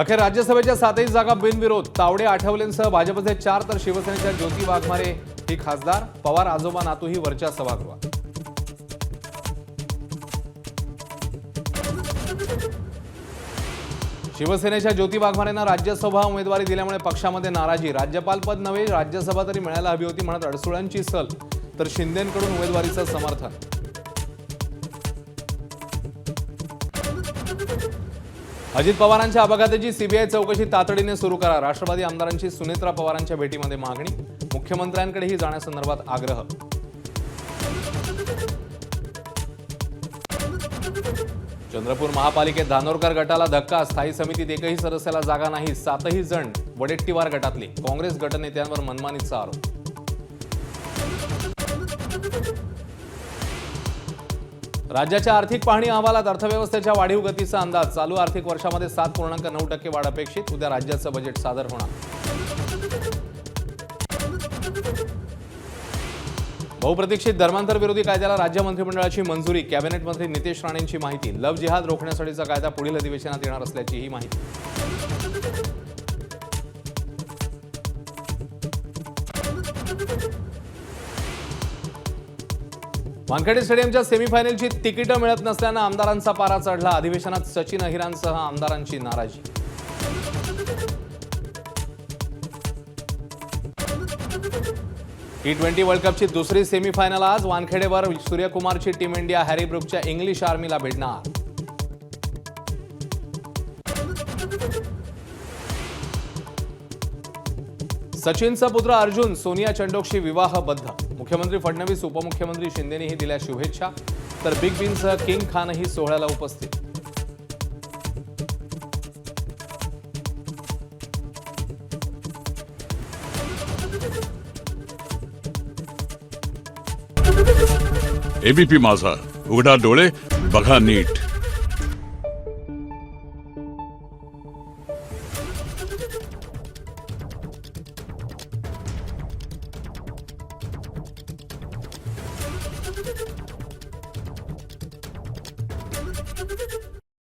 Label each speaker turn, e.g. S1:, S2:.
S1: अखेर राज्यसभेच्या 7ही जागा बिनविरोध. तावडे आठवलेंसह भाजपचे 4 तर शिवसेनेच्या ज्योती वाघमारे ही खासदार. पवार आजोबा नातूही वरच्या सभागृहात. शिवसेनेच्या ज्योती वाघमारेंना राज्यसभा उमेदवारी दिल्यामुळे पक्षामध्ये नाराजी. राज्यपालपद नव्हे राज्यसभा तरी मिळायला हवी होती म्हणत अडसुळांची सल, तर शिंदेंकडून उमेदवारीचं समर्थन. अजित पवारांच्या अपघाताची सीबीआय चौकशी तातडीने सुरू करा. राष्ट्रवादी आमदारांची सुनेत्रा पवारांच्या भेटीमध्ये मागणी. मुख्यमंत्र्यांकडेही जाण्यासंदर्भात आग्रह. चंद्रपूर महापालिकेत धानोरकर गटाला धक्का. स्थायी समितीत एकही सदस्याला जागा नाही. 7ही जण वडेट्टीवार गटातले. काँग्रेस गटनेत्यांवर मनमानीचा आरोप. राज्याच्या आर्थिक पाहणी अहवालात अर्थव्यवस्थेच्या वाढीव गतीचा अंदाज. चालू आर्थिक वर्षामध्ये 7.9% वाढ अपेक्षित. उद्या राज्याचं बजेट सादर होणार. बहुप्रतीक्षित धर्मांतर विरोधी कायद्याला राज्य मंत्रिमंडळाची मंजुरी. कॅबिनेट मंत्री नितेश राणेंची माहिती. लव्ह जिहाद रोखण्यासाठीचा कायदा पुढील अधिवेशनात येणार असल्याचीही माहिती. वानखेडे स्टेडियमच्या सेमीफायनलची तिकीटं मिळत नसल्यानं आमदारांचा पारा चढला. अधिवेशनात सचिन अहिरांसह आमदारांची नाराजी. T20 वर्ल्ड कपची दुसरी सेमीफायनल आज. वानखेडेवर सूर्यकुमारची टीम इंडिया हॅरी ब्रुकच्या इंग्लिश आर्मीला भेटणार. सचिनचा पुत्र अर्जुन सोनिया चंडोकशी विवाहबद्ध. मुख्यमंत्री फडणवीस, उपमुख्यमंत्री शिंदेनेही दिल्या शुभेच्छा. तर बिग बींसह किंग खानही सोहळ्याला उपस्थित.
S2: एबीपी माझा, उघडा डोळे बघा नीट.